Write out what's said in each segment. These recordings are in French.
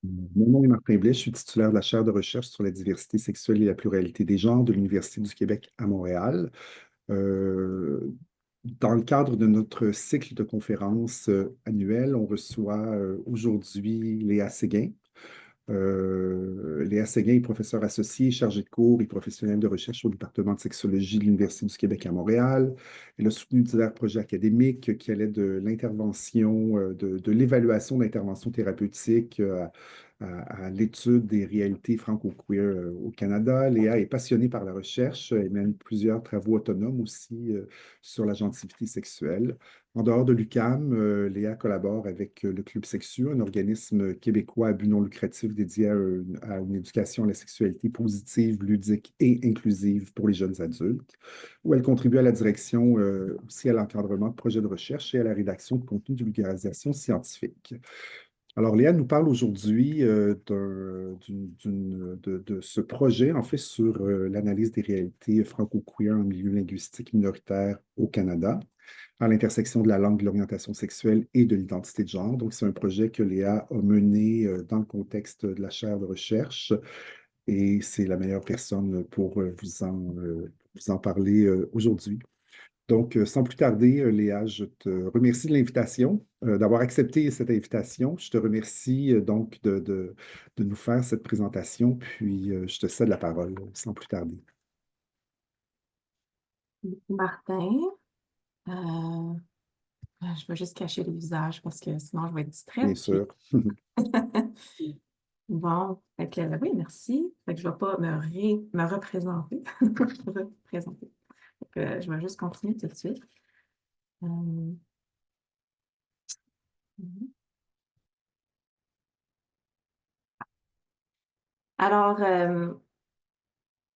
Mon nom est Martin Blais, je suis titulaire de la chaire de recherche sur la diversité sexuelle et la pluralité des genres de l'Université du Québec à Montréal. Euh, Dans le cadre de notre cycle de conférences annuel, on reçoit aujourd'hui Léa Séguin. Léa Séguin est professeure associée, chargée de cours et professionnelle de recherche au département de sexologie de l'Université du Québec à Montréal. Elle a soutenu divers projets académiques qui allaient de l'intervention, de l'évaluation d'interventions thérapeutiques à l'étude des réalités franco-queer au Canada. Léa est passionnée par la recherche et mène plusieurs travaux autonomes aussi sur la gentilité sexuelle. En dehors de l'UQAM, Léa collabore avec le Club Sexu, un organisme québécois à but non lucratif dédié à une éducation à la sexualité positive, ludique et inclusive pour les jeunes adultes, où elle contribue à la direction, aussi à l'encadrement de projets de recherche et à la rédaction de contenus de vulgarisation scientifique. Alors, Léa nous parle aujourd'hui de ce projet, en fait, sur l'analyse des réalités franco-queer en milieu linguistique minoritaire au Canada, à l'intersection de la langue, de l'orientation sexuelle et de l'identité de genre. Donc, c'est un projet que Léa a mené dans le contexte de la chaire de recherche et c'est la meilleure personne pour vous en parler aujourd'hui. Donc, sans plus tarder, Léa, je te remercie de l'invitation, d'avoir accepté cette invitation. Je te remercie donc de nous faire cette présentation, puis je te cède la parole sans plus tarder. Martin, euh, je vais juste cacher les visages parce que sinon je vais être Bien distraite. sûr. Bon, fait que, oui, merci. Fait que je ne vais pas me représenter. Représenter. Fait que, je vais juste continuer tout de suite. Euh, mhm. Alors,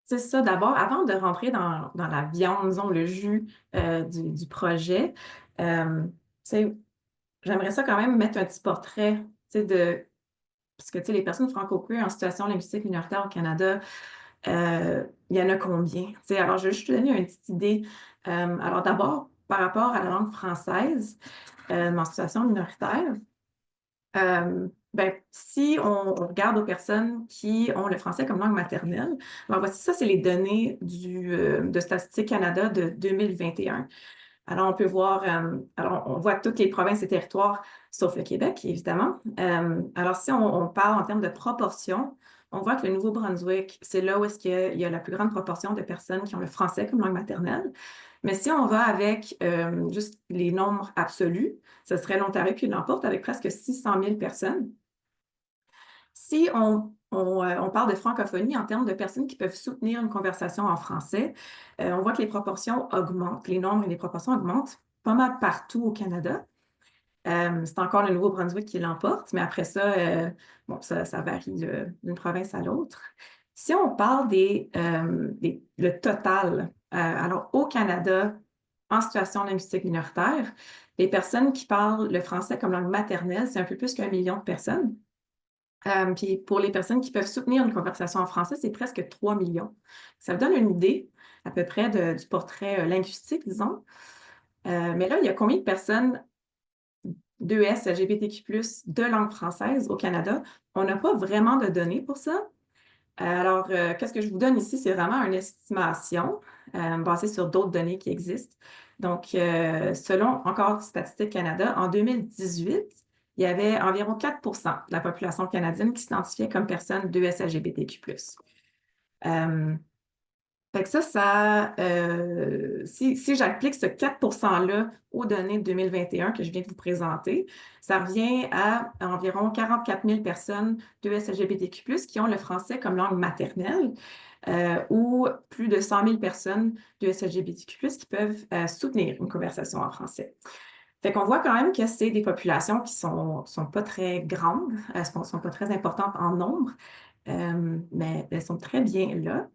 c'est ça, d'abord, avant de rentrer dans la viande, disons, le jus du projet, euh, tu sais, j'aimerais ça quand même mettre un petit portrait, tu sais, parce que, tu sais, les personnes franco-queer en situation linguistique minoritaire au Canada, il y en a combien? Tu sais, alors, je vais juste te donner une petite idée. Alors, d'abord, par rapport à la langue française, en situation minoritaire, ben, si on regarde aux personnes qui ont le français comme langue maternelle, alors voici ça, c'est les données de Statistique Canada de 2021. Alors, on peut voir, alors on voit toutes les provinces et territoires, sauf le Québec, évidemment. Alors, si on parle en termes de proportion, on voit que le Nouveau-Brunswick, c'est là où est-ce qu'il y a la plus grande proportion de personnes qui ont le français comme langue maternelle. Mais si on va avec juste les nombres absolus, ce serait l'Ontario qui l'emporte avec presque 600 000 personnes. Si on parle de francophonie en termes de personnes qui peuvent soutenir une conversation en français, on voit que les proportions augmentent, les nombres et les proportions augmentent pas mal partout au Canada. C'est encore le Nouveau-Brunswick qui l'emporte, mais après ça, bon, ça varie d'une province à l'autre. Si on parle le total, alors au Canada, en situation linguistique minoritaire, les personnes qui parlent le français comme langue maternelle, c'est un peu plus qu'1 million de personnes. Puis pour les personnes qui peuvent soutenir une conversation en français, c'est presque 3 millions. Ça vous donne une idée à peu près du portrait linguistique, disons. Mais là, il y a combien de personnes d'ES, LGBTQ+, de langue française au Canada? On n'a pas vraiment de données pour ça. Alors, qu'est-ce que je vous donne ici? C'est vraiment une estimation basée sur d'autres données qui existent. Donc, selon encore Statistique Canada, en 2018, il y avait environ 4 de la population canadienne qui s'identifiait comme personne d'ES LGBTQ+. Euh, Fait que si j'applique ce 4%-là aux données de 2021 que je viens de vous présenter, ça revient à environ 44 000 personnes d'ES LGBTQ+, qui ont le français comme langue maternelle, ou plus de 100 000 personnes d'ES LGBTQ+, qui peuvent soutenir une conversation en français. Fait qu'on voit quand même que c'est des populations qui sont pas très grandes, sont pas très importantes en nombre, mais elles sont très bien là.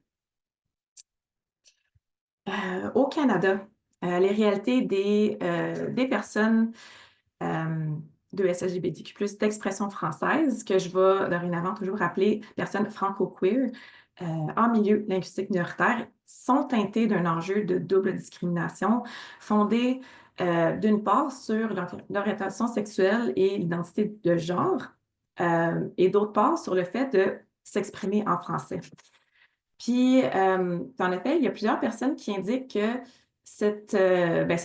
Au Canada, les réalités des personnes de SLGBTQ+, d'expression française, que je vais dorénavant toujours appeler personnes franco-queer, en milieu linguistique minoritaire, sont teintées d'un enjeu de double discrimination fondé d'une part sur l'orientation sexuelle et l'identité de genre, et d'autre part, sur le fait de s'exprimer en français. Puis, en effet, il y a plusieurs personnes qui indiquent que cette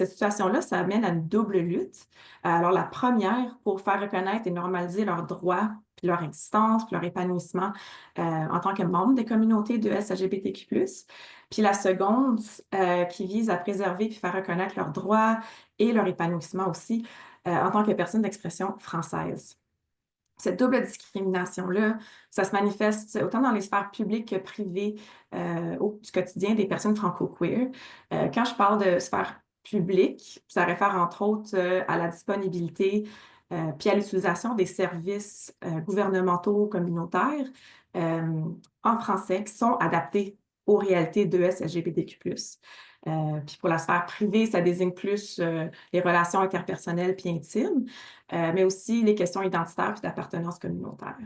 situation-là, ça amène à une double lutte. Alors, la première, pour faire reconnaître et normaliser leurs droits, puis leur existence, puis leur épanouissement en tant que membre des communautés de LGBTQ+. Puis la seconde, qui vise à préserver puis faire reconnaître leurs droits et leur épanouissement aussi en tant que personne d'expression française. Cette double discrimination-là, ça se manifeste autant dans les sphères publiques que privées du quotidien des personnes franco-queer. Quand je parle de sphère publique, ça réfère entre autres à la disponibilité puis à l'utilisation des services gouvernementaux communautaires en français qui sont adaptés aux réalités d'ES LGBTQ+. Puis pour la sphère privée, ça désigne plus les relations interpersonnelles puis intimes, mais aussi les questions identitaires et d'appartenance communautaire.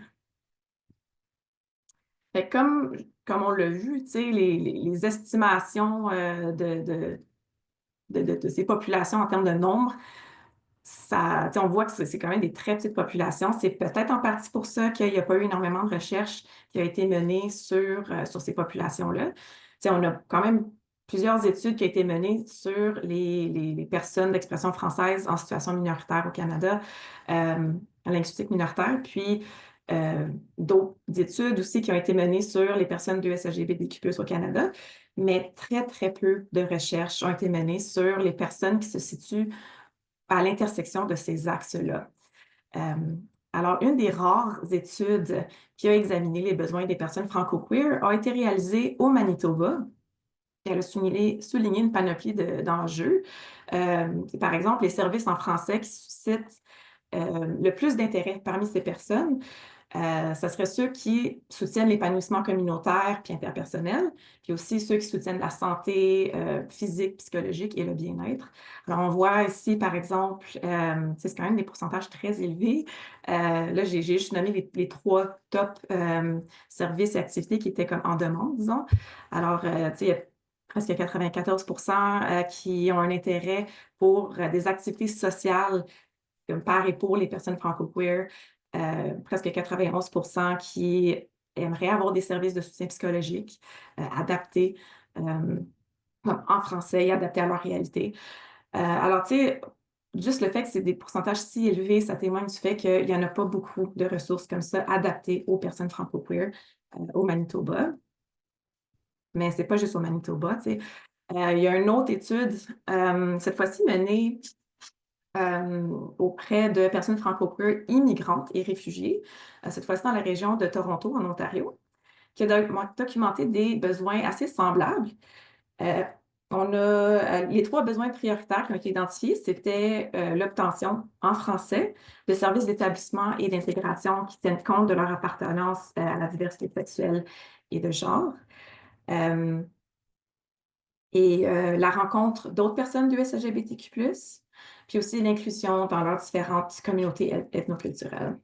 Fait que comme on l'a vu, les estimations de ces populations en termes de nombre, on voit que c'est quand même des très petites populations. C'est peut-être en partie pour ça qu'il n'y a pas eu énormément de recherches qui ont été menées sur ces populations-là. On a quand même plusieurs études qui ont été menées sur les personnes d'expression française en situation minoritaire au Canada, en linguistique minoritaire, puis d'autres études aussi qui ont été menées sur les personnes de LGBTQ+ au Canada, mais très, très peu de recherches ont été menées sur les personnes qui se situent à l'intersection de ces axes-là. Alors, une des rares études qui a examiné les besoins des personnes franco-queer a été réalisée au Manitoba. Elle a souligné une panoplie d'enjeux. Par exemple, les services en français qui suscitent le plus d'intérêt parmi ces personnes. Ça serait ceux qui soutiennent l'épanouissement communautaire puis interpersonnel, puis aussi ceux qui soutiennent la santé physique, psychologique et le bien-être. Alors, on voit ici, par exemple, c'est quand même des pourcentages très élevés. Là, j'ai juste nommé les trois top services et activités qui étaient comme en demande, disons. Alors, il y a presque 94% qui ont un intérêt pour des activités sociales par et pour les personnes franco-queer, presque 91% qui aimeraient avoir des services de soutien psychologique adaptés en français et adaptés à leur réalité. Alors, tu sais, juste le fait que c'est des pourcentages si élevés, ça témoigne du fait qu'il n'y en a pas beaucoup de ressources comme ça adaptées aux personnes franco-queer au Manitoba. Mais c'est pas juste au Manitoba, tu sais. Il y a une autre étude, cette fois-ci menée auprès de personnes franco-queer immigrantes et réfugiées, cette fois-ci dans la région de Toronto, en Ontario, qui a documenté des besoins assez semblables. On a les trois besoins prioritaires qui ont été identifiés, c'était l'obtention en français de services d'établissement et d'intégration qui tiennent compte de leur appartenance à la diversité sexuelle et de genre. La rencontre d'autres personnes de LGBTQ+, puis aussi l'inclusion dans leurs différentes communautés ethnoculturelles.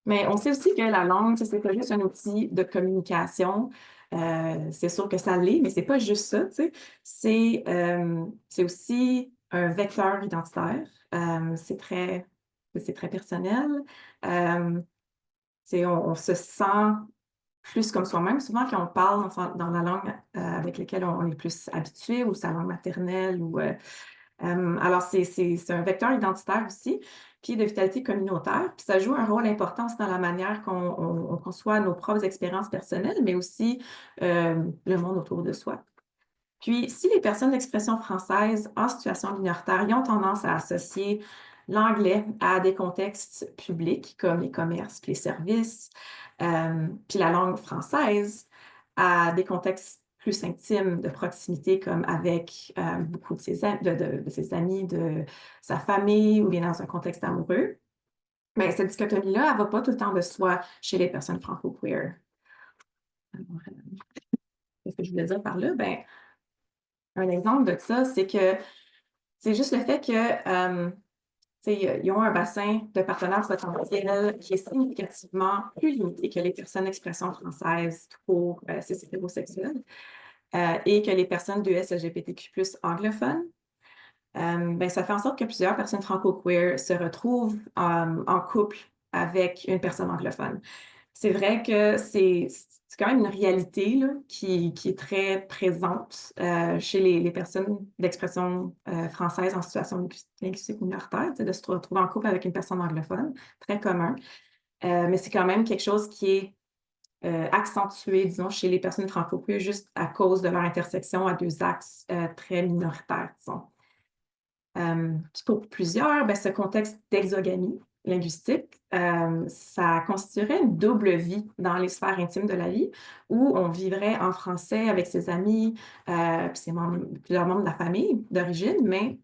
Mais on sait aussi que la langue, c'est pas juste un outil de communication. C'est sûr que ça l'est, mais c'est pas juste ça, tu sais. C'est aussi un vecteur identitaire. C'est très personnel. On se sent plus comme soi-même. Souvent, quand on parle dans la langue avec laquelle on est plus habitué, ou sa langue maternelle, alors c'est un vecteur identitaire aussi, puis de vitalité communautaire. Puis ça joue un rôle important dans la manière qu'on conçoit nos propres expériences personnelles, mais aussi le monde autour de soi. Puis, si les personnes d'expression française en situation minoritaire y ont tendance à associer l'anglais à des contextes publics comme les commerces, puis les services, puis la langue française à des contextes plus intimes de proximité comme avec beaucoup de ses amis, de sa famille ou bien dans un contexte amoureux, mais cette dichotomie-là, elle ne va pas tout le temps de soi chez les personnes franco-queer. Qu'est-ce que je voulais dire par là? Ben, un exemple de ça, c'est que c'est juste le fait que ils ont un bassin de partenaires potentiels qui est significativement plus limité que les personnes d'expression française pour ces hétérosexuels et que les personnes de LGBTQ+ anglophones. ben, ça fait en sorte que plusieurs personnes franco-queer se retrouvent en couple avec une personne anglophone. C'est vrai que c'est quand même une réalité là, qui est très présente chez les personnes d'expression française en situation linguistique minoritaire, de se retrouver en couple avec une personne anglophone, très commun. Mais c'est quand même quelque chose qui est accentué, disons, chez les personnes franco-queer juste à cause de leur intersection à deux axes très minoritaires, disons. Puis pour plusieurs, ben, ce contexte d'exogamie linguistique, ça constituerait une double vie dans les sphères intimes de la vie, où on vivrait en français avec ses amis, puis plusieurs membres de la famille d'origine, mais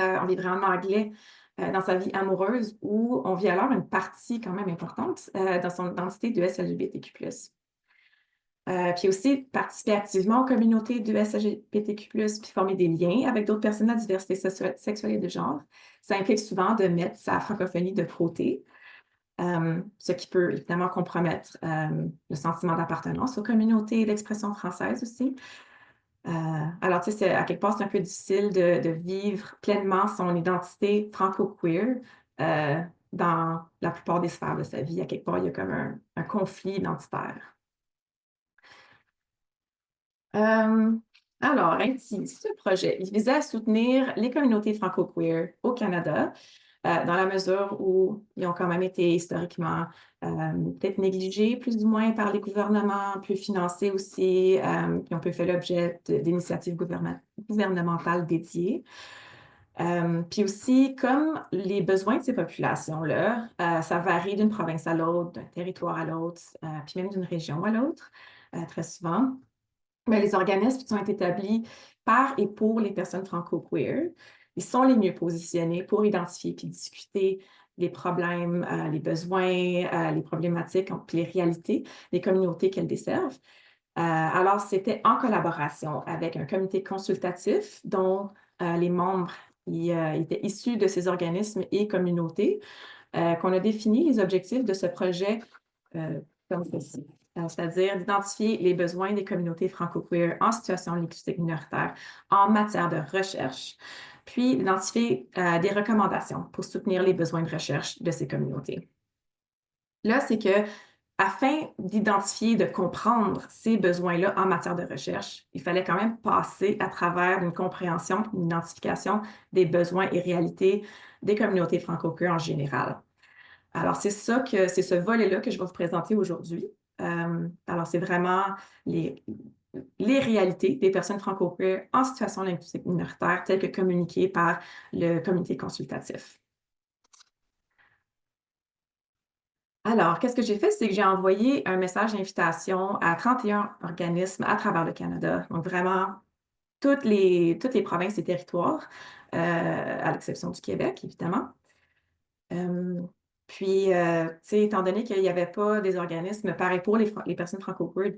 on vivrait en anglais dans sa vie amoureuse, où on vit alors une partie quand même importante dans son identité de SLGBTQ+. Puis aussi, participer activement aux communautés de SLGBTQ+, puis former des liens avec d'autres personnes à diversité sexuelle et de genre. Ça implique souvent de mettre sa francophonie de côté, ce qui peut évidemment compromettre le sentiment d'appartenance aux communautés d'expression française aussi. Alors, tu sais, à quelque part, c'est un peu difficile de vivre pleinement son identité franco-queer dans la plupart des sphères de sa vie. À quelque part, il y a comme un conflit identitaire. Alors, ainsi, ce projet, il visait à soutenir les communautés franco-queer au Canada, dans la mesure où ils ont quand même été historiquement peut-être négligés, plus ou moins, par les gouvernements, puis financés aussi, puis ont peu fait l'objet d'initiatives gouvernementales dédiées. Puis aussi, comme les besoins de ces populations-là, ça varie d'une province à l'autre, d'un territoire à l'autre, puis même d'une région à l'autre, très souvent. Mais les organismes qui sont établis par et pour les personnes franco-queer, ils sont les mieux positionnés pour identifier puis discuter les problèmes, les besoins, les problématiques, puis les réalités des communautés qu'elles desservent. Alors, c'était en collaboration avec un comité consultatif dont les membres étaient issus de ces organismes et communautés qu'on a défini les objectifs de ce projet comme ceci. C'est-à-dire d'identifier les besoins des communautés franco-queer en situation linguistique minoritaire en matière de recherche, puis d'identifier des recommandations pour soutenir les besoins de recherche de ces communautés. Là, c'est que afin d'identifier, de comprendre ces besoins-là en matière de recherche, il fallait quand même passer à travers une compréhension, une identification des besoins et réalités des communautés franco-queer en général. Alors, c'est ce volet-là que je vais vous présenter aujourd'hui. Alors, c'est vraiment les réalités des personnes franco-queer en situation linguistique minoritaire telles que communiquées par le comité consultatif. Alors, qu'est-ce que j'ai fait? C'est que j'ai envoyé un message d'invitation à 31 organismes à travers le Canada. Donc, vraiment, toutes les provinces et territoires, à l'exception du Québec, évidemment. Puis, tu sais, étant donné qu'il n'y avait pas des organismes pareils pour les personnes franco-queer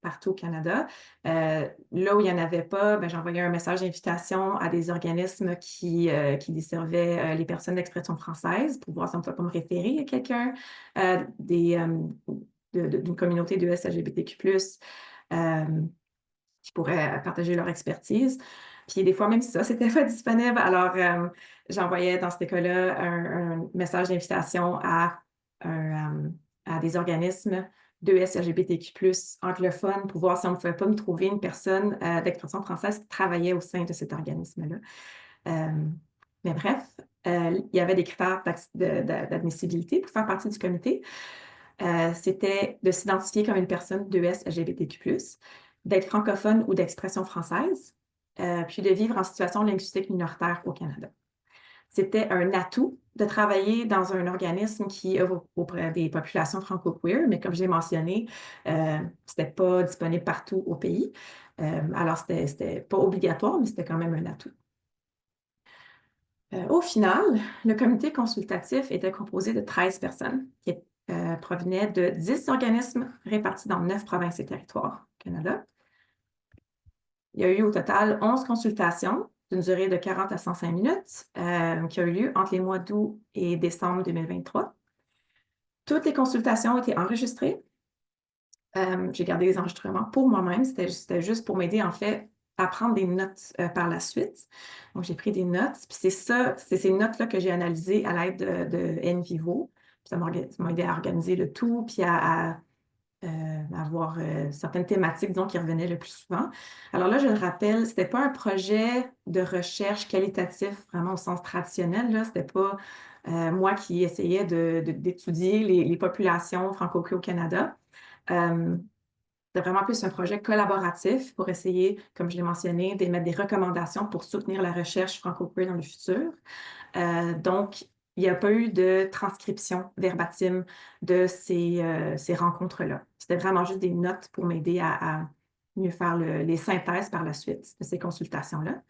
partout au Canada, là où il n'y en avait pas, ben, j'envoyais un message d'invitation à des organismes qui desservaient les personnes d'expression française pour voir si on pouvait pas me référer à quelqu'un d'une communauté de SLGBTQ+, qui pourraient partager leur expertise. Puis des fois, même si ça, c'était pas disponible, alors j'envoyais dans ce cas-là un message d'invitation à des organismes de SLGBTQ+, anglophones, pour voir si on ne pouvait pas me trouver une personne d'expression française qui travaillait au sein de cet organisme-là. Mais bref, il y avait des critères d'admissibilité pour faire partie du comité. C'était de s'identifier comme une personne de SLGBTQ+, d'être francophone ou d'expression française, puis de vivre en situation linguistique minoritaire au Canada. C'était un atout de travailler dans un organisme qui œuvre auprès des populations franco-queer, mais comme je l'ai mentionné, c'était pas disponible partout au pays. Alors, c'était pas obligatoire, mais c'était quand même un atout. Au final, le comité consultatif était composé de 13 personnes qui provenaient de 10 organismes répartis dans 9 provinces et territoires au Canada. Il y a eu au total 11 consultations d'une durée de 40 à 105 minutes qui ont eu lieu entre les mois d'août et décembre 2023. Toutes les consultations ont été enregistrées. J'ai gardé les enregistrements pour moi-même. C'était juste pour m'aider, en fait, à prendre des notes par la suite. Donc, j'ai pris des notes, puis c'est ces notes-là que j'ai analysées à l'aide de NVivo. Ça m'a aidé à organiser le tout, puis à avoir certaines thématiques, disons, qui revenaient le plus souvent. Alors là, je le rappelle, c'était pas un projet de recherche qualitatif, vraiment au sens traditionnel, là. C'était pas moi qui essayais d'étudier les populations franco-queer au Canada. C'était vraiment plus un projet collaboratif pour essayer, comme je l'ai mentionné, d'émettre des recommandations pour soutenir la recherche franco-queer dans le futur. Donc, il n'y a pas eu de transcription verbatim de ces rencontres-là. C'était vraiment juste des notes pour m'aider à mieux faire les synthèses par la suite de ces consultations-là.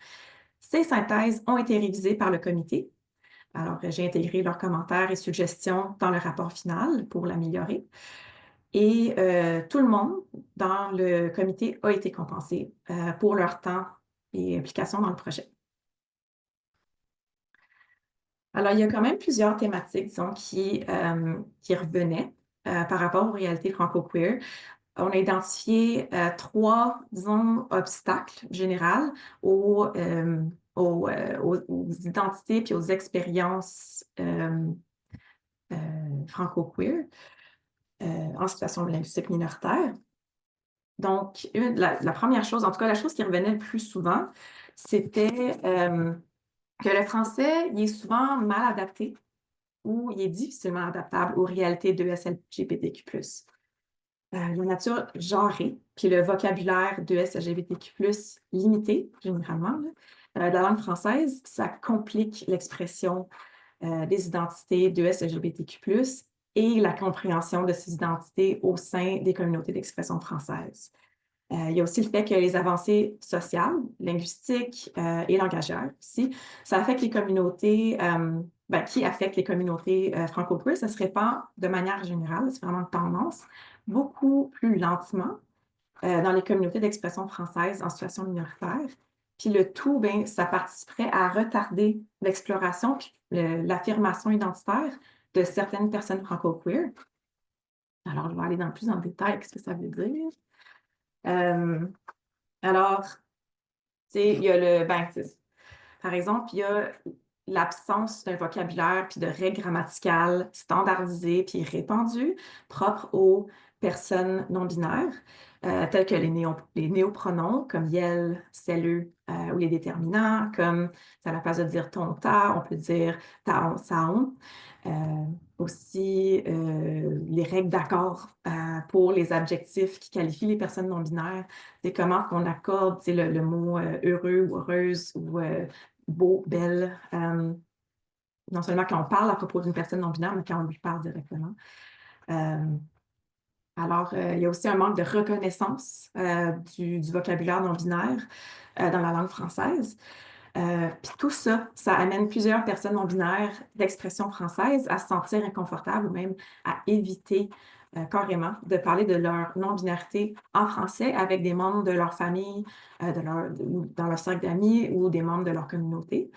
Ces synthèses ont été révisées par le comité. Alors, j'ai intégré leurs commentaires et suggestions dans le rapport final pour l'améliorer. Et tout le monde dans le comité a été compensé pour leur temps et implication dans le projet. Alors, il y a quand même plusieurs thématiques, disons, qui revenaient par rapport aux réalités franco-queer. On a identifié trois, disons, obstacles généraux aux identités puis aux expériences franco-queer en situation linguistique minoritaire. Donc, la première chose, en tout cas, la chose qui revenait le plus souvent, c'était que le français, il est souvent mal adapté ou il est difficilement adaptable aux réalités de LGBTQ+. La nature genrée, puis le vocabulaire de LGBTQ+, limité, généralement, là, de la langue française, ça complique l'expression des identités de LGBTQ+, et la compréhension de ces identités au sein des communautés d'expression française. Il y a aussi le fait que les avancées sociales, linguistiques et langagières aussi, ça affecte les communautés, qui affecte les communautés franco-queer, ça se répand de manière générale, c'est vraiment une tendance, beaucoup plus lentement dans les communautés d'expression française en situation minoritaire. Puis le tout, ben, ça participerait à retarder l'exploration puis l'affirmation identitaire de certaines personnes franco-queer. Alors, je vais aller plus en détail, qu'est-ce que ça veut dire. Alors, tu sais, il y a par exemple, il y a l'absence d'un vocabulaire puis de règles grammaticales standardisées puis répandues propres aux personnes non-binaires, telles que les néopronoms comme yel, celle, ou les déterminants, comme c'est à la place de dire ton, ta, on peut dire ta, on, sa, on. Aussi, les règles d'accord pour les adjectifs qui qualifient les personnes non-binaires. C'est comment on accorde le mot heureux ou heureuse ou beau, belle. Non seulement quand on parle à propos d'une personne non-binaire, mais quand on lui parle directement. Alors, il y a aussi un manque de reconnaissance du vocabulaire non-binaire dans la langue française. Puis tout ça, ça amène plusieurs personnes non-binaires d'expression française à se sentir inconfortables ou même à éviter carrément de parler de leur non-binarité en français avec des membres de leur famille, dans leur cercle d'amis ou des membres de leur communauté.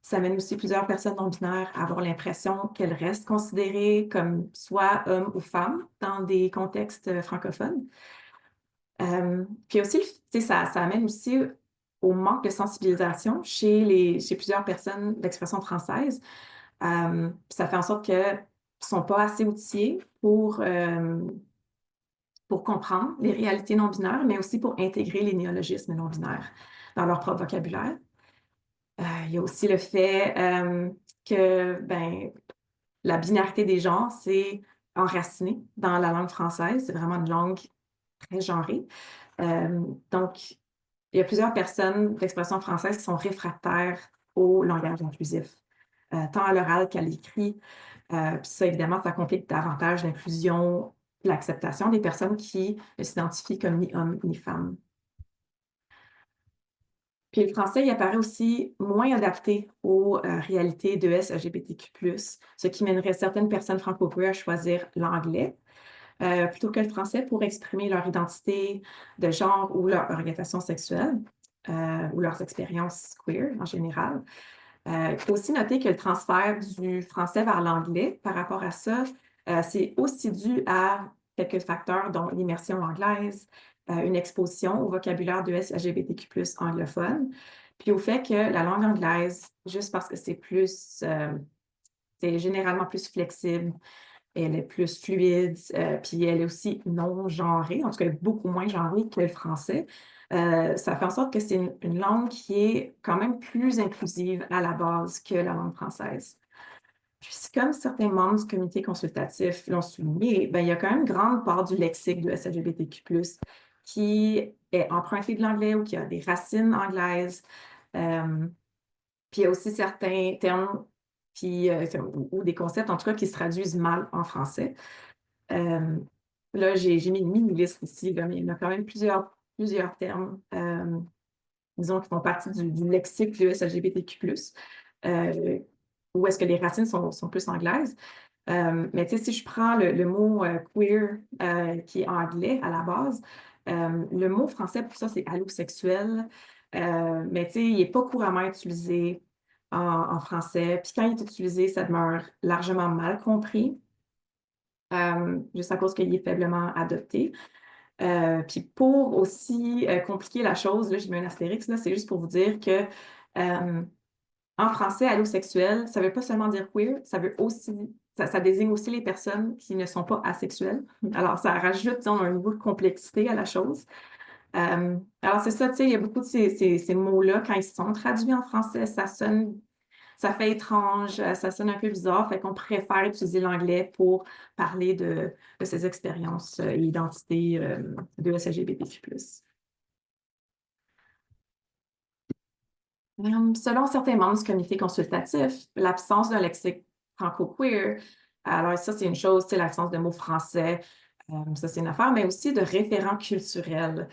Ça amène aussi plusieurs personnes non-binaires à avoir l'impression qu'elles restent considérées comme soit hommes ou femmes dans des contextes francophones. Puis aussi, ça amène aussi au manque de sensibilisation chez plusieurs personnes d'expression française. Ça fait en sorte qu'elles ne sont pas assez outillées pour comprendre les réalités non-binaires, mais aussi pour intégrer les néologismes non-binaires dans leur propre vocabulaire. Il y a aussi le fait que la binarité des genres, c'est enraciné dans la langue française. C'est vraiment une langue très genrée. Donc, il y a plusieurs personnes d'expression française qui sont réfractaires au langage inclusif, tant à l'oral qu'à l'écrit. Puis ça, évidemment, ça complique davantage l'inclusion, l'acceptation des personnes qui ne s'identifient comme ni hommes ni femmes. Puis le français, il apparaît aussi moins adapté aux réalités de LGBTQ+, ce qui mènerait certaines personnes franco-queer à choisir l'anglais plutôt que le français pour exprimer leur identité de genre ou leur orientation sexuelle ou leurs expériences queer en général. Il faut aussi noter que le transfert du français vers l'anglais par rapport à ça, c'est aussi dû à quelques facteurs, dont l'immersion anglaise, une exposition au vocabulaire d'ES LGBTQ+ anglophone, puis au fait que la langue anglaise, juste parce que c'est généralement plus flexible, elle est plus fluide, puis elle est aussi non genrée, en tout cas beaucoup moins genrée que le français. Ça fait en sorte que c'est une langue qui est quand même plus inclusive à la base que la langue française. Puis comme certains membres du comité consultatif l'ont souligné, ben, il y a quand même une grande part du lexique de SLGBTQ+, qui est emprunté de l'anglais ou qui a des racines anglaises. Puis il y a aussi certains termes ou des concepts, en tout cas, qui se traduisent mal en français. Là, j'ai mis une mini-liste ici, là, mais il y en a quand même plusieurs termes, disons, qui font partie du lexique de SLGBTQ+, où est-ce que les racines sont plus anglaises. Mais tu sais, si je prends le mot queer, qui est anglais à la base, le mot français pour ça, c'est allosexuel. Mais tu sais, il n'est pas couramment utilisé en français. Puis quand il est utilisé, ça demeure largement mal compris, juste à cause qu'il est faiblement adopté. Puis pour aussi compliquer la chose, là, j'ai mis un astérix, là, c'est juste pour vous dire que en français, allosexuel, ça ne veut pas seulement dire queer, ça désigne aussi les personnes qui ne sont pas asexuelles. Alors, ça rajoute, disons, un niveau de complexité à la chose. Alors, c'est ça, tu sais, il y a beaucoup de ces mots-là, quand ils sont traduits en français, ça fait étrange, ça sonne un peu bizarre, fait qu'on préfère utiliser l'anglais pour parler de ces expériences et identités de SLGBTQ+. Selon certains membres du comité consultatif, l'absence d'un lexique franco-queer, alors ça, c'est une chose, c'est l'absence de mots français, ça, c'est une affaire, mais aussi de référents culturels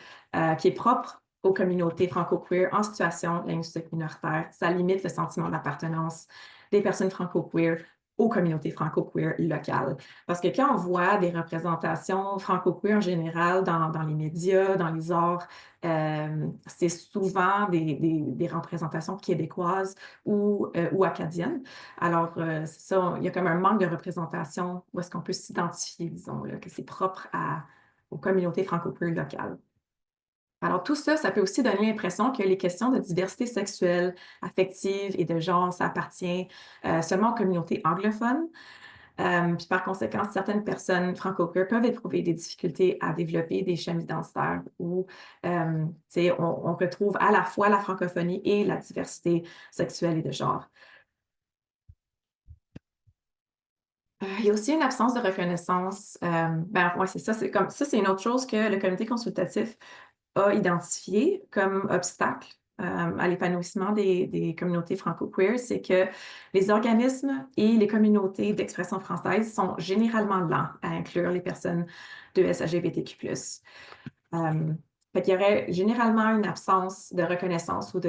qui est propre aux communautés franco-queer en situation linguistique minoritaire. Ça limite le sentiment d'appartenance des personnes franco-queer aux communautés franco-queer locales. Parce que quand on voit des représentations franco-queer en général dans les médias, dans les arts, c'est souvent des représentations québécoises ou acadiennes. Alors, c'est ça, il y a comme un manque de représentation où est-ce qu'on peut s'identifier, disons, là, que c'est propre aux communautés franco-queer locales. Alors, tout ça, ça peut aussi donner l'impression que les questions de diversité sexuelle, affective et de genre, ça appartient seulement aux communautés anglophones. Puis par conséquent, certaines personnes franco-queer peuvent éprouver des difficultés à développer des chaînes identitaires où on retrouve à la fois la francophonie et la diversité sexuelle et de genre. Il y a aussi une absence de reconnaissance. Ben, ouais, c'est ça, c'est une autre chose que le comité consultatif a identifié comme obstacle à l'épanouissement des communautés franco-queer, c'est que les organismes et les communautés d'expression française sont généralement lents à inclure les personnes de SLGBTQ+. Fait qu'il y aurait généralement une absence de reconnaissance ou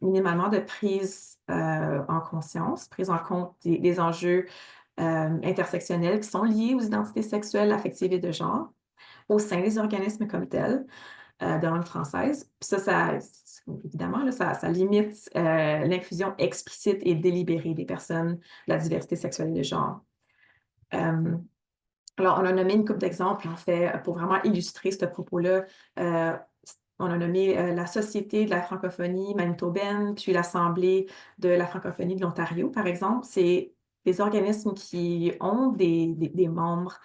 minimalement de prise en conscience, prise en compte des enjeux intersectionnels qui sont liés aux identités sexuelles, affectives et de genre au sein des organismes comme tels de langue française. Puis ça évidemment, là, ça limite l'inclusion explicite et délibérée des personnes de la diversité sexuelle et de genre. Alors, on a nommé une couple d'exemples, en fait, pour vraiment illustrer ce propos-là. On a nommé la Société de la francophonie manitobaine, puis l'Assemblée de la francophonie de l'Ontario, par exemple. C'est des organismes qui ont des membres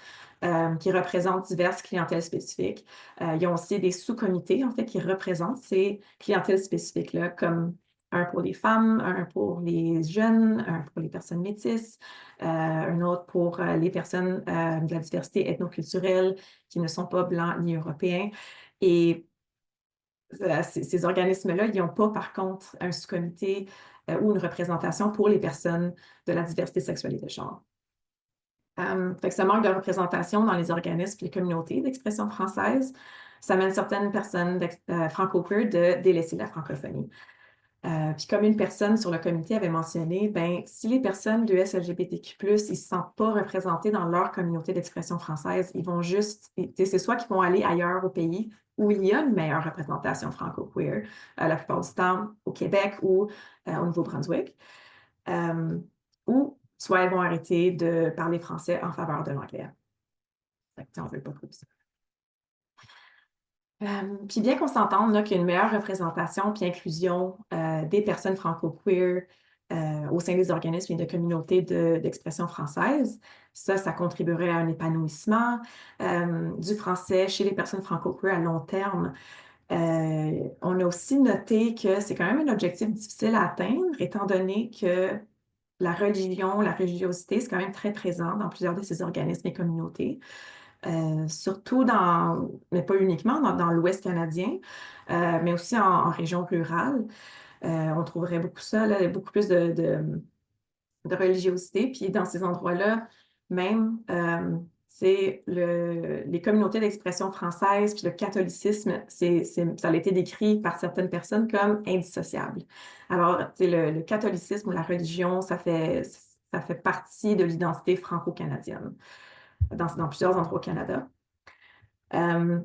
qui représentent diverses clientèles spécifiques. Ils ont aussi des sous-comités, en fait, qui représentent ces clientèles spécifiques-là, comme un pour les femmes, un pour les jeunes, un pour les personnes métisses, un autre pour les personnes de la diversité ethnoculturelle qui ne sont pas blancs ni européens. Et ces organismes-là, ils n'ont pas, par contre, un sous-comité ou une représentation pour les personnes de la diversité sexuelle et de genre. Fait que ce manque de représentation dans les organismes et les communautés d'expression française, ça mène certaines personnes franco-queer de délaisser la francophonie. Puis comme une personne sur le comité avait mentionné, ben, si les personnes de SLGBTQ+, ils ne se sentent pas représentés dans leur communauté d'expression française, ils vont juste, c'est soit qu'ils vont aller ailleurs au pays où il y a une meilleure représentation franco-queer, la plupart du temps au Québec ou au Nouveau-Brunswick, ou soit elles vont arrêter de parler français en faveur de l'anglais. On ne veut pas trop ça. Puis bien qu'on s'entende là, qu'il y a une meilleure représentation puis inclusion des personnes franco-queer au sein des organismes et de communautés d'expression française, ça contribuerait à un épanouissement du français chez les personnes franco-queer à long terme. On a aussi noté que c'est quand même un objectif difficile à atteindre, étant donné que la religion, la religiosité, c'est quand même très présent dans plusieurs de ces organismes et communautés. Surtout mais pas uniquement dans l'Ouest canadien, mais aussi en région rurale. On trouverait beaucoup ça, là, beaucoup plus de religiosité. Puis dans ces endroits-là, même, les communautés d'expression française, puis le catholicisme, ça a été décrit par certaines personnes comme indissociable. Alors, le catholicisme ou la religion, ça fait partie de l'identité franco-canadienne dans plusieurs endroits au Canada. Euh,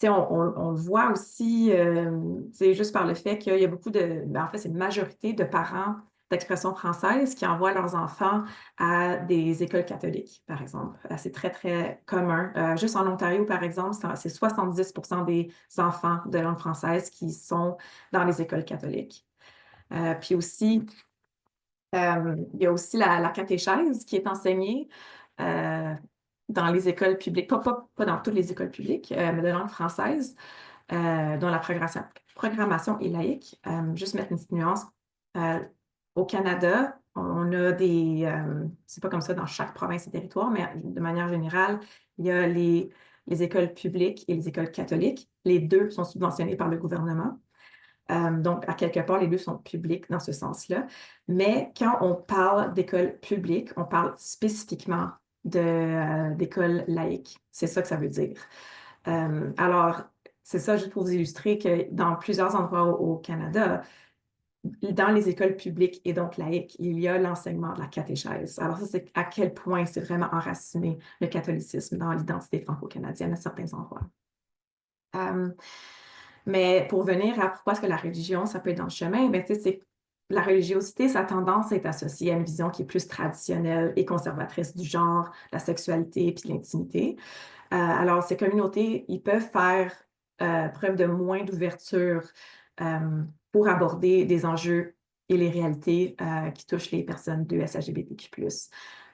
on le voit aussi, juste par le fait qu'il y a beaucoup en fait, c'est une majorité de parents d'expression française qui envoient leurs enfants à des écoles catholiques, par exemple. C'est très, très commun. Juste en Ontario, par exemple, c'est 70% des enfants de langue française qui sont dans les écoles catholiques. Puis aussi, il y a aussi la catéchèse qui est enseignée euh, dans les écoles publiques, pas dans toutes les écoles publiques, mais de langue française, dont la programmation est laïque. Juste mettre une petite nuance. Euh, Au Canada, on a c'est pas comme ça dans chaque province et territoire, mais de manière générale, il y a les écoles publiques et les écoles catholiques. Les deux sont subventionnés par le gouvernement. Donc, à quelque part, les deux sont publics dans ce sens-là. Mais quand on parle d'école publique, on parle spécifiquement d'école laïque. C'est ça que ça veut dire. Alors, c'est ça, juste pour vous illustrer que dans plusieurs endroits au Canada, dans les écoles publiques et donc laïques, il y a l'enseignement de la catéchèse. Alors ça, c'est à quel point c'est vraiment enraciné le catholicisme dans l'identité franco-canadienne à certains endroits. Euh, mais pour venir à pourquoi est-ce que la religion, ça peut être dans le chemin, ben, la religiosité, sa tendance est associée à une vision qui est plus traditionnelle et conservatrice du genre, la sexualité puis de l'intimité. Alors, ces communautés, ils peuvent faire preuve de moins d'ouverture pour aborder des enjeux et les réalités qui touchent les personnes de SLGBTQ+.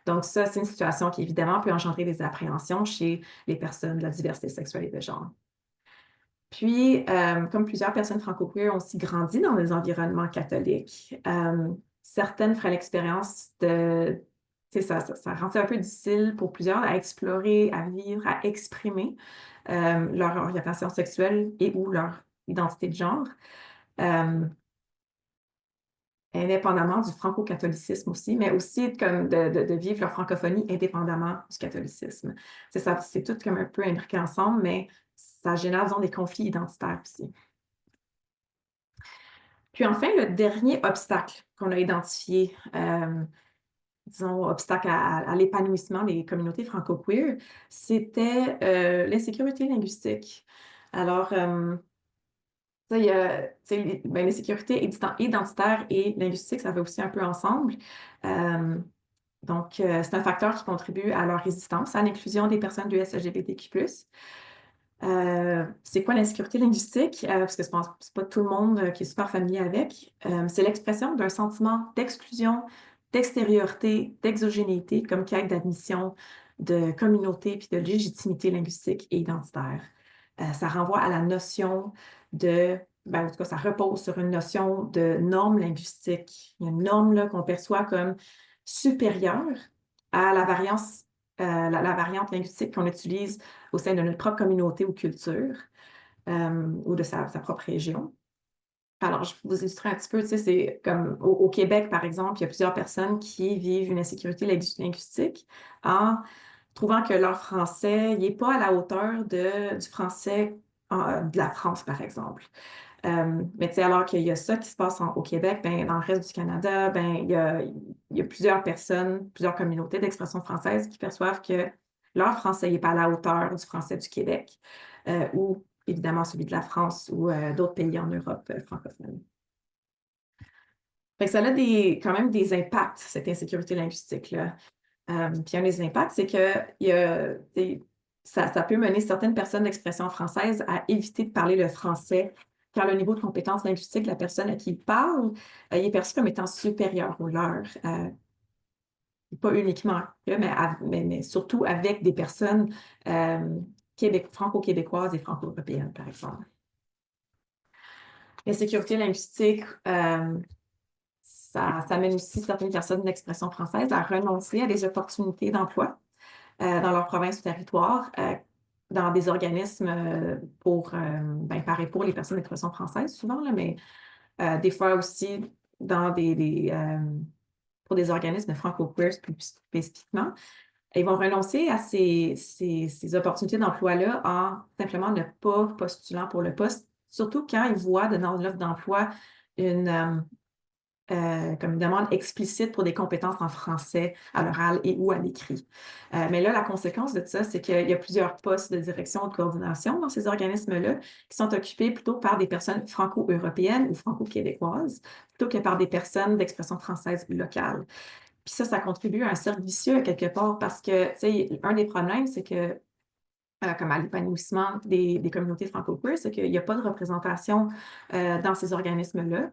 Donc ça, c'est une situation qui, évidemment, peut engendrer des appréhensions chez les personnes de la diversité sexuelle et de genre. Puis, comme plusieurs personnes franco-queer ont aussi grandi dans des environnements catholiques, certaines feraient l'expérience de... Ça rend ça un peu difficile pour plusieurs à explorer, à vivre, à exprimer leur orientation sexuelle et ou leur identité de genre, euh, indépendamment du franco-catholicisme aussi, mais aussi comme de vivre leur francophonie indépendamment du catholicisme. C'est tout comme un peu imbriqué ensemble, mais ça génère, disons, des conflits identitaires aussi. Puis enfin, le dernier obstacle qu'on a identifié, disons, obstacle à l'épanouissement des communautés franco-queer, c'était l'insécurité linguistique. Alors, ça, il y a, l'insécurité identitaire et linguistique, ça va aussi un peu ensemble. Euh, donc, c'est un facteur qui contribue à leur résistance à l'inclusion des personnes du SLGBTQ+. C'est quoi l'insécurité linguistique? Parce que c'est pas tout le monde qui est super familier avec. C'est l'expression d'un sentiment d'exclusion, d'extériorité, d'exogénéité comme quête d'admission, de communauté puis de légitimité linguistique et identitaire. Ça renvoie à la notion en tout cas, ça repose sur une notion de norme linguistique. Il y a une norme là, qu'on perçoit comme supérieure à la variante linguistique qu'on utilise au sein de notre propre communauté ou culture ou de sa propre région. Alors, je vais vous illustrer un petit peu, c'est comme au Québec, par exemple, il y a plusieurs personnes qui vivent une insécurité linguistique en trouvant que leur français n'est pas à la hauteur du français de la France, par exemple. Mais alors qu'il y a ça qui se passe au Québec, ben, dans le reste du Canada, ben, il y a plusieurs personnes, plusieurs communautés d'expression française qui perçoivent que leur français n'est pas à la hauteur du français du Québec ou évidemment celui de la France ou d'autres pays en Europe francophone. Fait que ça a quand même des impacts, cette insécurité linguistique-là. Puis un des impacts, c'est que ça peut mener certaines personnes d'expression française à éviter de parler le français quand le niveau de compétence linguistique de la personne à qui il parle est perçu comme étant supérieur au leur. Pas uniquement eux, mais surtout avec des personnes franco-québécoises et franco-européennes, par exemple. L'insécurité linguistique, ça mène aussi certaines personnes d'expression française à renoncer à des opportunités d'emploi dans leur province ou territoire, dans des organismes par et pour les personnes d'expression française, souvent, là, mais des fois aussi dans pour des organismes franco-queers plus spécifiquement. Ils vont renoncer à ces opportunités d'emploi-là en simplement ne pas postulant pour le poste, surtout quand ils voient dans l'offre d'emploi comme une demande explicite pour des compétences en français à l'oral et ou à l'écrit. Mais là, la conséquence de ça, c'est qu'il y a plusieurs postes de direction ou de coordination dans ces organismes-là qui sont occupés plutôt par des personnes franco-européennes ou franco-québécoises plutôt que par des personnes d'expression française locale. Puis ça contribue à un cercle vicieux à quelque part parce que, tu sais, un des problèmes, c'est que, comme à l'épanouissement des communautés franco-queer, c'est qu'il n'y a pas de représentation dans ces organismes-là.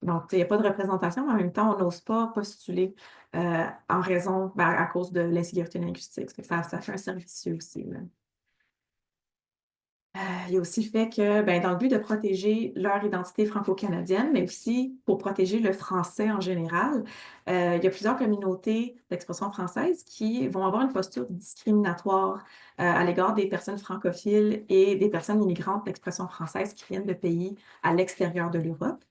Donc, il n'y a pas de représentation, mais en même temps, on n'ose pas postuler en raison, à cause de l'insécurité linguistique. Ça fait un cercle vicieux aussi, là. Il y a aussi le fait que, dans le but de protéger leur identité franco-canadienne, mais aussi pour protéger le français en général, il y a plusieurs communautés d'expression française qui vont avoir une posture discriminatoire à l'égard des personnes francophiles et des personnes immigrantes d'expression française qui viennent de pays à l'extérieur de l'Europe.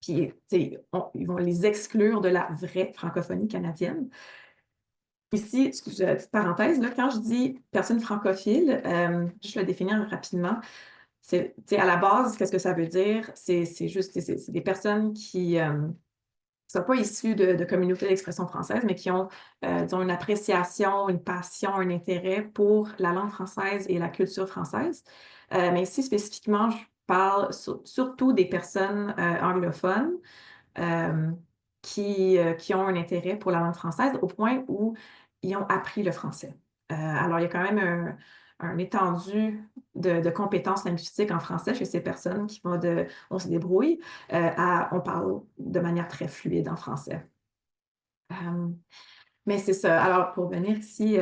Puis, ils vont les exclure de la vraie francophonie canadienne. Ici, petite parenthèse, là, quand je dis personne francophile, je vais le définir rapidement. À la base, qu'est-ce que ça veut dire? C'est juste, c'est des personnes qui ne sont pas issues de communautés d'expression française, mais qui ont, disons, une appréciation, une passion, un intérêt pour la langue française et la culture française. Mais ici, spécifiquement, je parle surtout des personnes anglophones qui ont un intérêt pour la langue française au point où ils ont appris le français. Alors, il y a quand même un étendu de compétences linguistiques en français chez ces personnes qui vont de « on se débrouille on parle de manière très fluide en français. Mais c'est ça. Alors, pour venir ici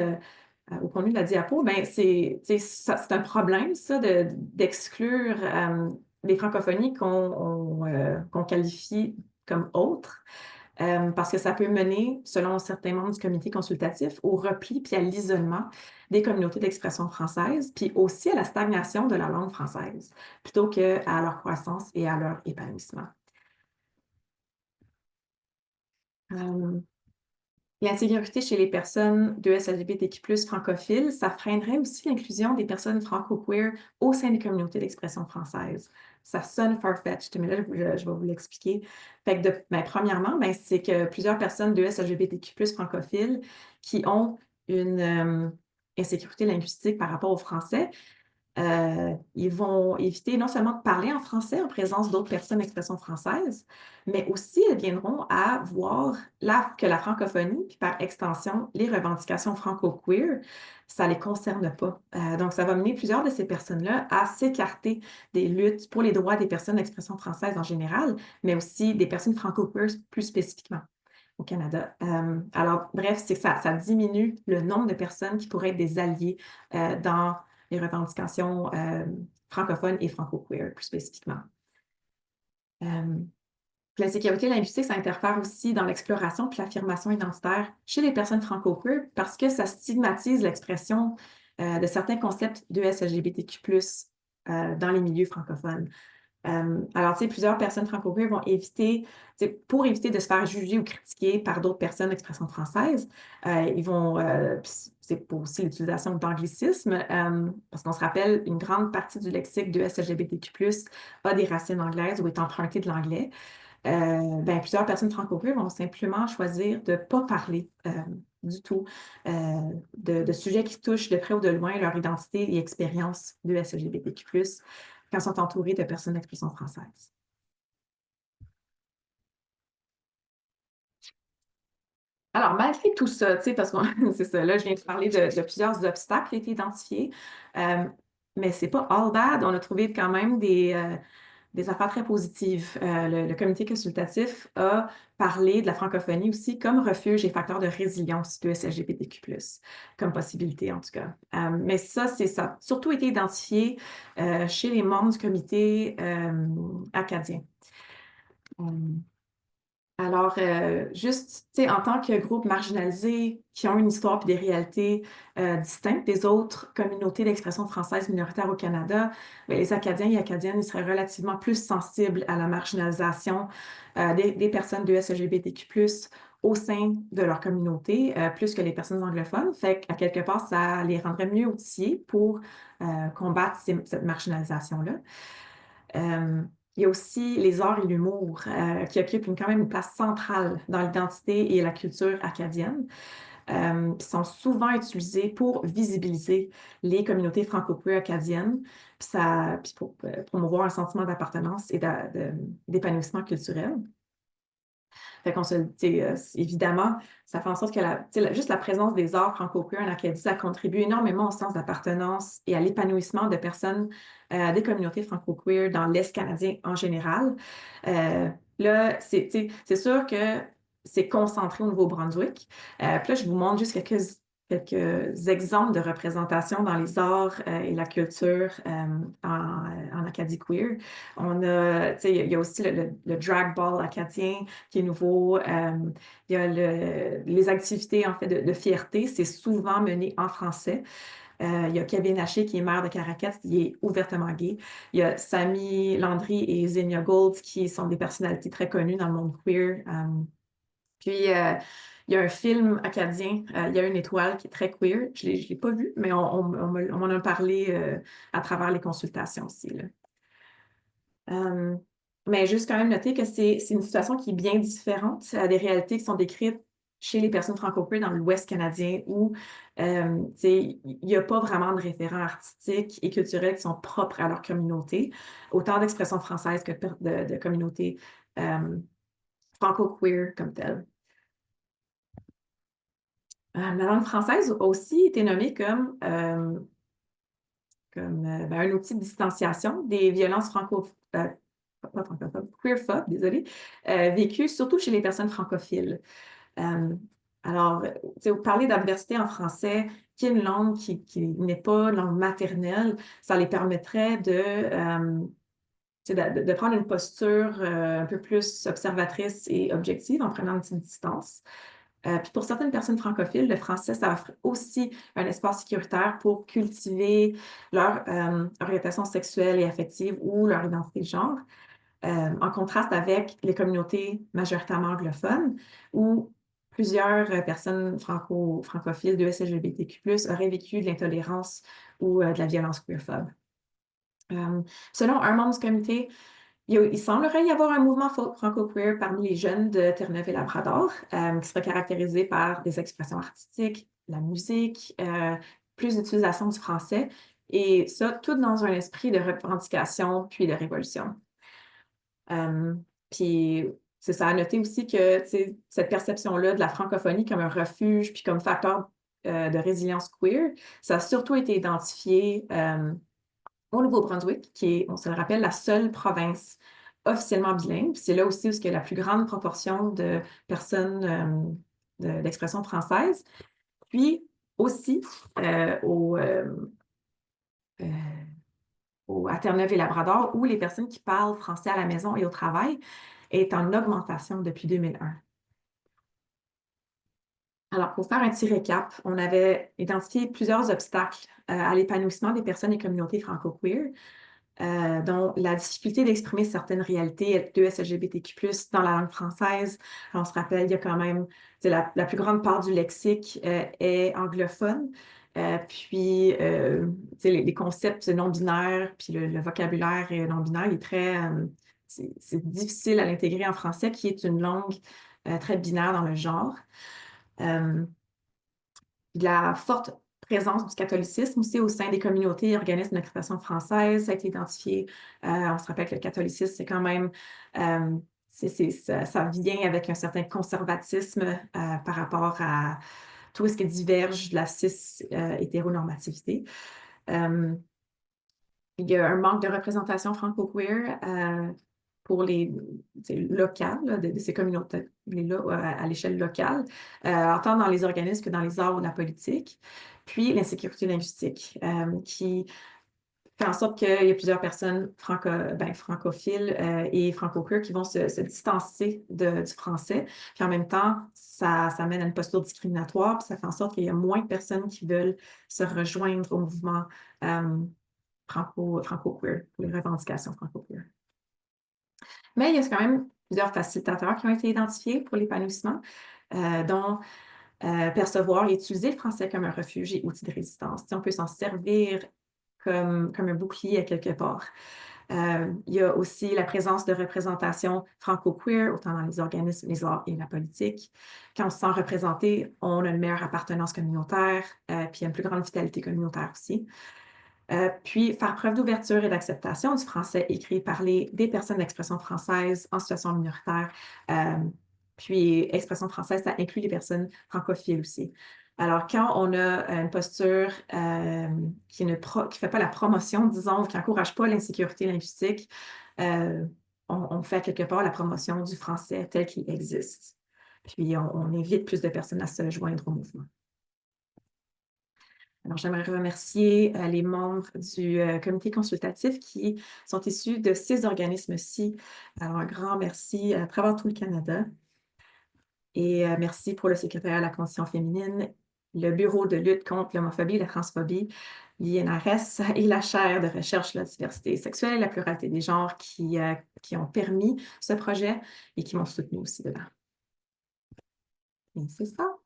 au contenu de la diapo, c'est un problème, ça, d'exclure les francophonies qu'on qualifie comme autres. Parce que ça peut mener, selon certains membres du comité consultatif, au repli puis à l'isolement des communautés d'expression française, puis aussi à la stagnation de la langue française, plutôt qu'à leur croissance et à leur épanouissement. L'insécurité chez les personnes de LGBTQ+ francophiles, ça freinerait aussi l'inclusion des personnes franco-queer au sein des communautés d'expression française. Ça sonne far-fetched, mais là, je vais vous l'expliquer. Fait que premièrement, c'est que plusieurs personnes de LGBTQ+ francophiles qui ont une insécurité linguistique par rapport au français, ils vont éviter non seulement de parler en français en présence d'autres personnes d'expression française, mais aussi elles viendront à voir que la francophonie, puis par extension, les revendications franco-queer, ça ne les concerne pas. Donc, ça va mener plusieurs de ces personnes-là à s'écarter des luttes pour les droits des personnes d'expression française en général, mais aussi des personnes franco-queer plus spécifiquement au Canada. Alors, bref, c'est que ça diminue le nombre de personnes qui pourraient être des alliés dans les revendications francophones et franco-queer, plus spécifiquement. La sécurité linguistique, ça interfère aussi dans l'exploration puis l'affirmation identitaire chez les personnes franco-queer parce que ça stigmatise l'expression de certains concepts de LGBTQ+, dans les milieux francophones. Alors, tu sais, plusieurs personnes franco-queer vont éviter, pour éviter de se faire juger ou critiquer par d'autres personnes d'expression française, ils vont, c'est pour aussi l'utilisation d'anglicismes, parce qu'on se rappelle, une grande partie du lexique de LGBTQ+, a des racines anglaises ou est emprunté de l'anglais. Plusieurs personnes franco-queer vont simplement choisir de ne pas parler du tout de sujets qui touchent de près ou de loin leur identité et expérience de LGBTQ+, quand ils sont entourés de personnes d'expression française. Alors, malgré tout ça, tu sais, parce que c'est ça, là, je viens de parler de plusieurs obstacles qui ont été identifiés, mais c'est pas all bad. On a trouvé quand même des affaires très positives. Le comité consultatif a parlé de la francophonie aussi comme refuge et facteur de résilience de SLGBTQ+, comme possibilité en tout cas. Mais ça a surtout été identifié chez les membres du comité acadien. Alors, juste, tu sais, en tant que groupe marginalisé qui ont une histoire et des réalités distinctes des autres communautés d'expression française minoritaires au Canada, bien, les Acadiens et Acadiennes, ils seraient relativement plus sensibles à la marginalisation des personnes de SLGBTQ+, au sein de leur communauté, plus que les personnes anglophones. Fait qu'à quelque part, ça les rendrait mieux outillés pour combattre cette marginalisation-là. Il y a aussi les arts et l'humour qui occupent quand même une place centrale dans l'identité et la culture acadienne, qui sont souvent utilisés pour visibiliser les communautés franco-queer acadiennes, puis pour promouvoir un sentiment d'appartenance et d'épanouissement culturel. Fait qu'on se le dit, évidemment, ça fait en sorte que juste la présence des arts franco-queer en Acadie, ça contribue énormément au sens d'appartenance et à l'épanouissement de personnes des communautés franco-queer dans l'Est canadien en général. Là, c'est sûr que c'est concentré au Nouveau-Brunswick. Puis là, je vous montre juste quelques exemples de représentation dans les arts et la culture en Acadie queer. Il y a aussi le drag ball acadien qui est nouveau. Il y a les activités en fait de fierté, c'est souvent mené en français. Il y a Kevin Haché qui est maire de Caracat, qui est ouvertement gay. Il y a Samy Landry et Xenia Gold qui sont des personnalités très connues dans le monde queer. Puis, il y a un film acadien, il y a une étoile qui est très queer. Je ne l'ai pas vu, mais on m'en a parlé à travers les consultations aussi, là. Mais juste quand même noter que c'est une situation qui est bien différente à des réalités qui sont décrites chez les personnes franco-queer dans l'Ouest canadien où il n'y a pas vraiment de référents artistiques et culturels qui sont propres à leur communauté, autant d'expressions françaises que de communautés franco-queer comme telles. La langue française a aussi été nommée comme un outil de distanciation des violences pas francophobes, queerphobes, désolé, vécues surtout chez les personnes francophiles. Alors, parler d'adversité en français, qui est une langue qui n'est pas langue maternelle, ça les permettrait de prendre une posture un peu plus observatrice et objective en prenant une petite distance. Puis pour certaines personnes francophiles, le français, ça offre aussi un espace sécuritaire pour cultiver leur orientation sexuelle et affective ou leur identité de genre, en contraste avec les communautés majoritairement anglophones, où plusieurs personnes francophiles de SLGBTQ+, auraient vécu de l'intolérance ou de la violence queerphobe. Selon un membre du comité, il semblerait y avoir un mouvement franco-queer parmi les jeunes de Terre-Neuve et Labrador, qui serait caractérisé par des expressions artistiques, la musique, plus d'utilisation du français, et ça, tout dans un esprit de revendication puis de révolution. Puis, c'est ça à noter aussi que cette perception-là de la francophonie comme un refuge puis comme facteur de résilience queer, ça a surtout été identifié au Nouveau-Brunswick, qui est, on se le rappelle, la seule province officiellement bilingue. C'est là aussi où il y a la plus grande proportion de personnes d'expression française. Puis aussi à Terre-Neuve et Labrador, où les personnes qui parlent français à la maison et au travail est en augmentation depuis 2001. Alors, pour faire un petit récap, on avait identifié plusieurs obstacles à l'épanouissement des personnes et communautés franco-queer, dont la difficulté d'exprimer certaines réalités de SLGBTQ+, dans la langue française. Alors, on se rappelle, il y a quand même, la plus grande part du lexique est anglophone. Puis, les concepts non-binaires, puis le vocabulaire non-binaire, il est c'est difficile à l'intégrer en français, qui est une langue très binaire dans le genre. La forte présence du catholicisme aussi au sein des communautés et organismes d'expression française, ça a été identifié. On se rappelle que le catholicisme, c'est quand même ça vient avec un certain conservatisme par rapport à tout ce qui diverge de la cis-hétéronormativité. Il y a un manque de représentation franco-queer pour les locales, là, de ces communautés-là à l'échelle locale, autant dans les organismes que dans les arts ou la politique. Puis l'insécurité linguistique, qui fait en sorte qu'il y a plusieurs personnes francophiles et franco-queer qui vont se distancer du français. Puis en même temps, ça mène à une posture discriminatoire, puis ça fait en sorte qu'il y a moins de personnes qui veulent se rejoindre au mouvement franco-queer, pour les revendications franco-queer. Mais il y a quand même plusieurs facilitateurs qui ont été identifiés pour l'épanouissement, dont percevoir et utiliser le français comme un refuge et outil de résistance. On peut s'en servir comme un bouclier à quelque part. Il y a aussi la présence de représentation franco-queer, autant dans les organismes, les arts et la politique. Quand on se sent représenté, on a une meilleure appartenance communautaire, puis une plus grande vitalité communautaire aussi. Puis, faire preuve d'ouverture et d'acceptation du français écrit et parlé des personnes d'expression française en situation minoritaire. Puis, expression française, ça inclut les personnes francophiles aussi. Alors, quand on a une posture qui ne fait pas la promotion, disons, qui n'encourage pas l'insécurité linguistique, on fait quelque part la promotion du français tel qu'il existe. Puis, on invite plus de personnes à se joindre au mouvement. Alors, j'aimerais remercier les membres du comité consultatif qui sont issus de ces organismes-ci. Alors, un grand merci à travers tout le Canada. Et merci pour le secrétariat à la condition féminine, le Bureau de lutte contre l'homophobie et la transphobie, l'INRS et la chaire de recherche sur la diversité sexuelle et la pluralité des genres qui ont permis ce projet et qui m'ont soutenu aussi dedans. Et c'est ça.